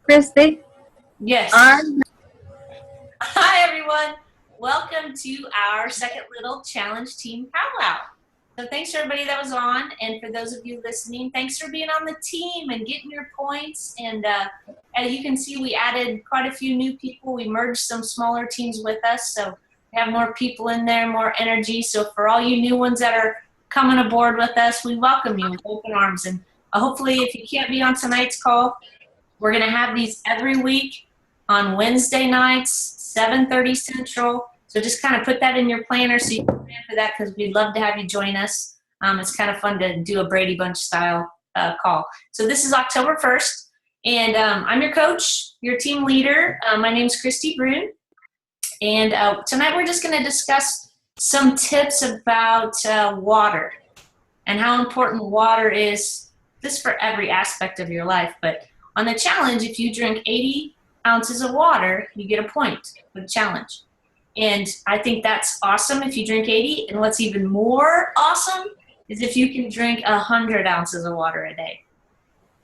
Christy? Yes. I'm Hi, everyone. Welcome to our second little challenge team powwow. So thanks for everybody that was on, and for those of you listening, thanks for being on the team and getting your points. And as you can see, we added quite a few new people. We merged some smaller teams with us, so we have more people in there, more energy. So for all you new ones that are coming aboard with us, we welcome you with open arms. And hopefully, if you can't be on tonight's call, we're going to have these every week on Wednesday nights, 7:30 Central. So just kind of put that in your planner so you can plan for that, because we'd love to have you join us. It's kind of fun to do a Brady Bunch style call. So this is October 1st, and I'm your coach, your team leader. My name's Christy Brune, and tonight we're just going to discuss some tips about water and how important water is just for every aspect of your life. But on the challenge, if you drink 80 ounces of water, you get a point for the challenge. And I think that's awesome if you drink 80. And what's even more awesome is if you can drink 100 ounces of water a day.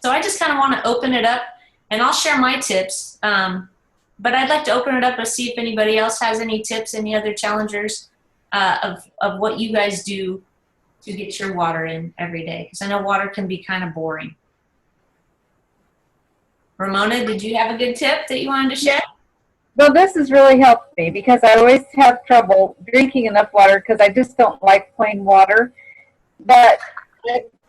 So I just kind of want to open it up, and I'll share my tips. But I'd like to open it up and see if anybody else has any tips, any other challengers of what you guys do to get your water in every day. Because I know water can be kind of boring. Ramona, did you have a good tip that you wanted to share? well. This has really helped me because I always have trouble drinking enough water because I just don't like plain water. But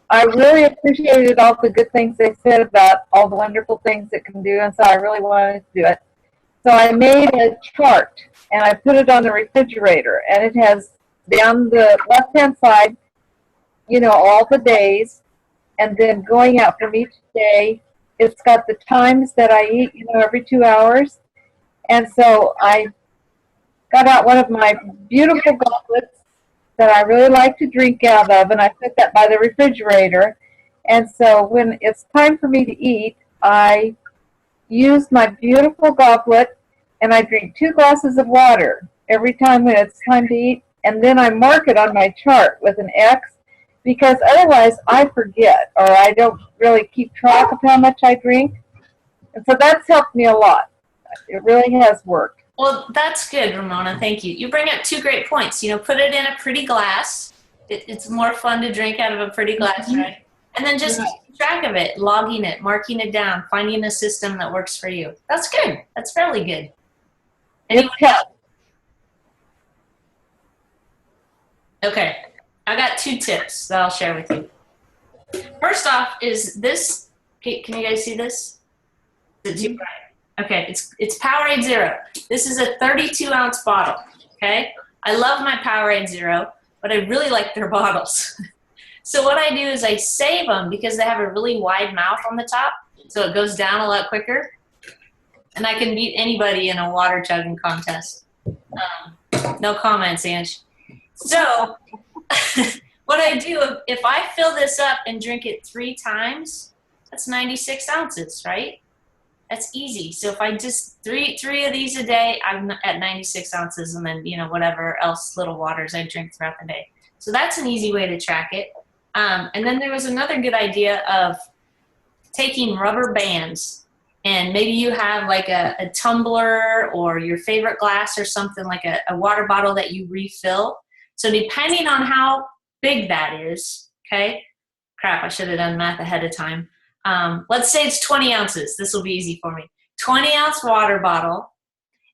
I really appreciated all the good things they said about all the wonderful things it can do, and so I really wanted to do it. So I made a chart and I put it on the refrigerator, and it has down the left-hand side, all the days, and then going out from each day. It's got the times that I eat, every 2 hours. And so I got out one of my beautiful goblets that I really like to drink out of, and I put that by the refrigerator. And so when it's time for me to eat, I use my beautiful goblet, and I drink 2 glasses of water every time when it's time to eat. And then I mark it on my chart with an X, because otherwise I forget, or I don't really keep track of how much I drink. And so that's helped me a lot. It really has worked. Well, that's good, Ramona. Thank you. You bring up 2 great points. Put it in a pretty glass. It's more fun to drink out of a pretty glass, right? And then just keep track of it, logging it, marking it down, finding a system that works for you. That's good. That's really good. Anyone else? Okay. I got 2 tips that I'll share with you. First off is this. Okay, can you guys see this? Is it too bright? Okay, it's Powerade Zero. This is a 32-ounce bottle, okay? I love my Powerade Zero, but I really like their bottles. So what I do is I save them because they have a really wide mouth on the top, so it goes down a lot quicker. And I can beat anybody in a water chugging contest. No comments, Ange. So what I do, if I fill this up and drink it 3 times, that's 96 ounces, right? That's easy. So if I just three of these a day, I'm at 96 ounces, and then whatever else little waters I drink throughout the day. So that's an easy way to track it. And then there was another good idea of taking rubber bands, and maybe you have like a tumbler or your favorite glass or something, like a water bottle that you refill. So depending on how big that is, okay, crap, I should have done math ahead of time. Let's say it's 20 ounces. This will be easy for me. 20-ounce water bottle,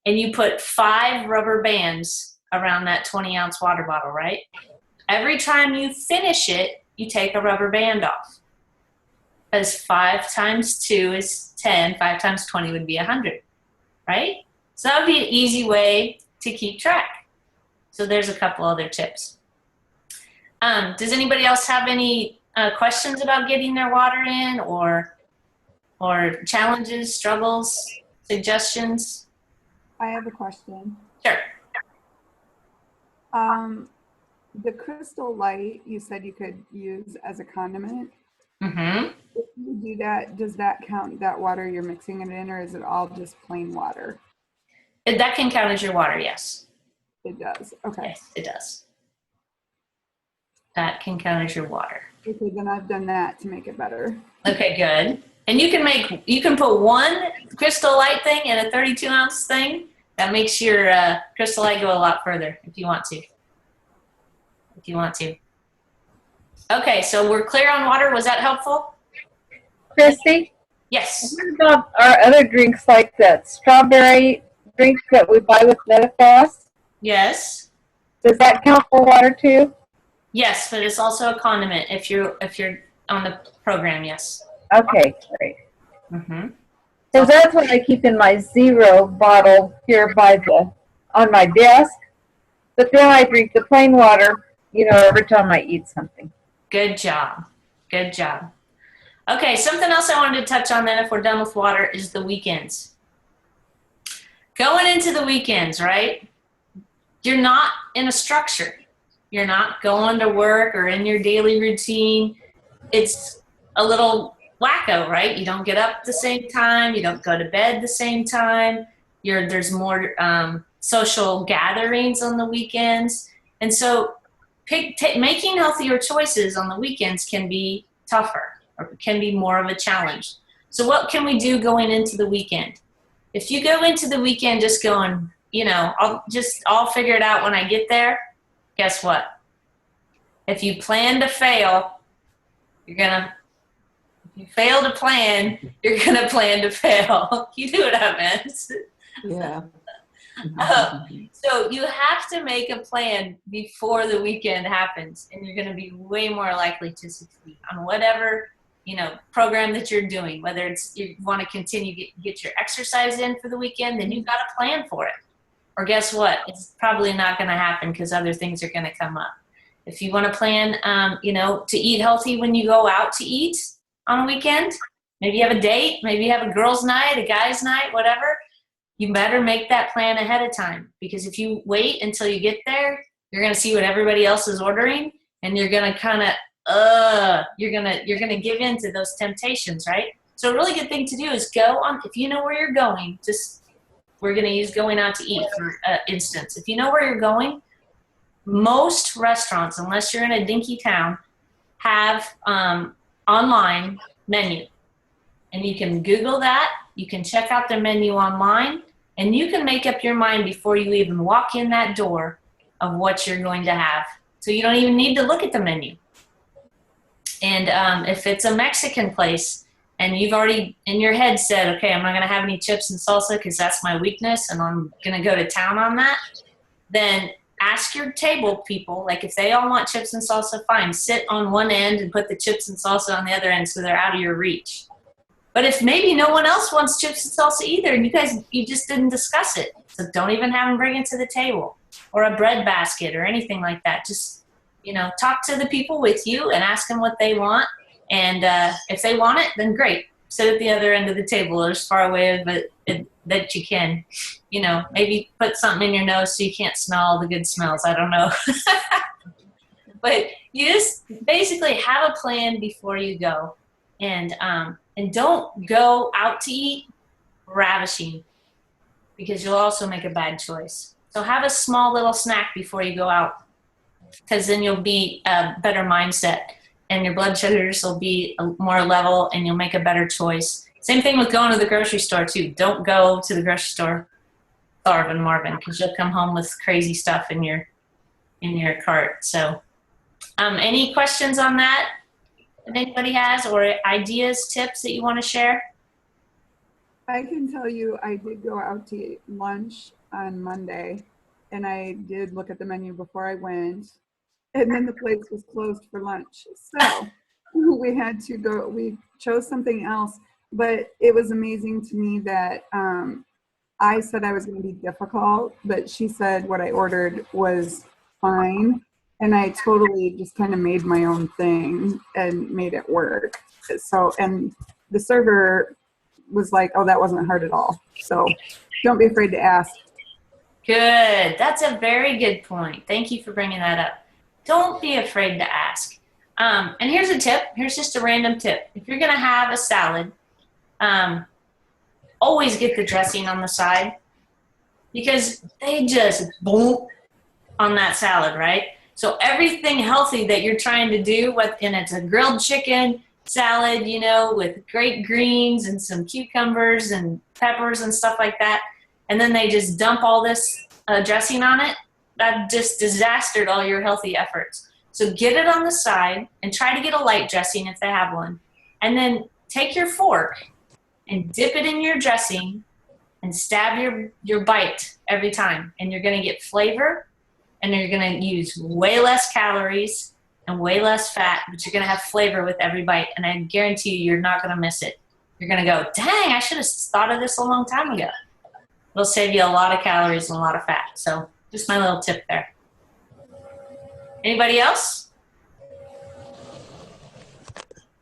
and you put 5 rubber bands around that 20-ounce water bottle, right? Every time you finish it, you take a rubber band off. Because 5 times 2 is 10. 5 times 20 would be 100, right? So that would be an easy way to keep track. So there's a couple other tips. Does anybody else have any questions about getting their water in, or challenges, struggles, suggestions? I have a question. Sure. The Crystal Light, you said you could use as a condiment. Mm-hmm. If you do that, does that count that water you're mixing it in, or is it all just plain water? That can count as your water, yes. It does. Okay. Yes, it does. That can count as your water. Okay, then I've done that to make it better. Okay, good. And you can put 1 Crystal Light thing and a 32-ounce thing, that makes your Crystal Light go a lot further if you want to. If you want to. Okay, so we're clear on water. Was that helpful? Christy, Yes. what about our other drinks like that strawberry drink that we buy with MetaFast? Yes. Does that count for water too? Yes, but it's also a condiment if you're on the program. Yes. Okay, great. Mm-hmm. Because that's what I keep in my zero bottle here on my desk. But then I drink the plain water, every time I eat something. Good job. Good job. Okay, something else I wanted to touch on then if we're done with water is the weekends. Going into the weekends, right? You're not in a structure. You're not going to work or in your daily routine. It's a little wacko, right? You don't get up at the same time. You don't go to bed the same time. There's more social gatherings on the weekends. And so making healthier choices on the weekends can be tougher or can be more of a challenge. So what can we do going into the weekend? If you go into the weekend just going, I'll figure it out when I get there, guess what? If you plan to fail, if you fail to plan, you're going to plan to fail. You know what I meant? Yeah. So you have to make a plan before the weekend happens, and you're going to be way more likely to succeed on whatever program that you're doing. Whether it's you want to continue get your exercise in for the weekend, then you've got to plan for it. Or guess what? It's probably not going to happen because other things are going to come up. If you want to plan, to eat healthy when you go out to eat on a weekend, maybe you have a date, maybe you have a girls' night, a guys' night, whatever. You better make that plan ahead of time, because if you wait until you get there, you're going to see what everybody else is ordering, and you're going to kind of, you're going to give in to those temptations, right? So a really good thing to do is if you know where you're going, we're going to use going out to eat for instance. If you know where you're going, most restaurants, unless you're in a dinky town, have online menu. And you can Google that. You can check out their menu online. And you can make up your mind before you even walk in that door of what you're going to have. So you don't even need to look at the menu. And if it's a Mexican place and you've already in your head said, okay, I'm not going to have any chips and salsa because that's my weakness and I'm going to go to town on that, then ask your table people, like if they all want chips and salsa, fine, sit on one end and put the chips and salsa on the other end so they're out of your reach. But if maybe no one else wants chips and salsa either, and you just didn't discuss it, so don't even have them bring it to the table, or a bread basket or anything like that. Just, talk to the people with you and ask them what they want. And if they want it, then great. Sit at the other end of the table or as far away of it that you can. Maybe put something in your nose so you can't smell all the good smells. I don't know. But you just basically have a plan before you go. And don't go out to eat ravishing, because you'll also make a bad choice. So have a small little snack before you go out, because then you'll be a better mindset and your blood sugars will be more level and you'll make a better choice. Same thing with going to the grocery store too. Don't go to the grocery store starving Marvin, because you'll come home with crazy stuff in your cart. So any questions on that? If anybody has, or ideas, tips that you want to share? I can tell you I did go out to eat lunch on Monday, and I did look at the menu before I went, and then the place was closed for lunch. So we had to go, we chose something else, but it was amazing to me that I said I was going to be difficult, but she said what I ordered was fine. And I totally just kind of made my own thing and made it work. So, and the server was like, oh, that wasn't hard at all. So don't be afraid to ask. Good. That's a very good point. Thank you for bringing that up. Don't be afraid to ask. And here's a tip. Here's just a random tip. If you're going to have a salad, always get the dressing on the side, because they just boom on that salad, right? So everything healthy that you're trying to do, and it's a grilled chicken, salad, you know, with great greens and some cucumbers and peppers and stuff like that. And then they just dump all this dressing on it. That just disastered all your healthy efforts. So get it on the side and try to get a light dressing if they have one. And then take your fork and dip it in your dressing and stab your bite every time. And you're going to get flavor, and you're going to use way less calories and way less fat, but you're going to have flavor with every bite. And I guarantee you, you're not going to miss it. You're going to go, dang, I should have thought of this a long time ago. It'll save you a lot of calories and a lot of fat. So just my little tip there. Anybody else?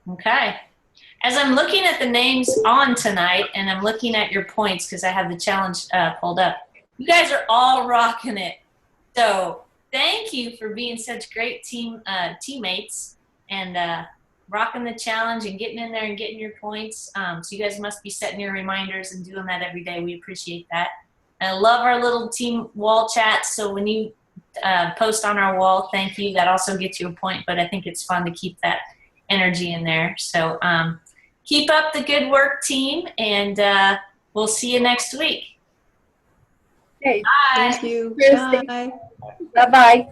Okay. As I'm looking at the names on tonight, and I'm looking at your points because I have the challenge pulled up, you guys are all rocking it. So thank you for being such great teammates and rocking the challenge and getting in there and getting your points. So you guys must be setting your reminders and doing that every day. We appreciate that. I love our little team wall chat. So when you post on our wall, thank you. That also gets you a point, but I think it's fun to keep that energy in there. So keep up the good work, team, and we'll see you next week. Okay. Bye. Thank you. Christy. Bye. Bye-bye.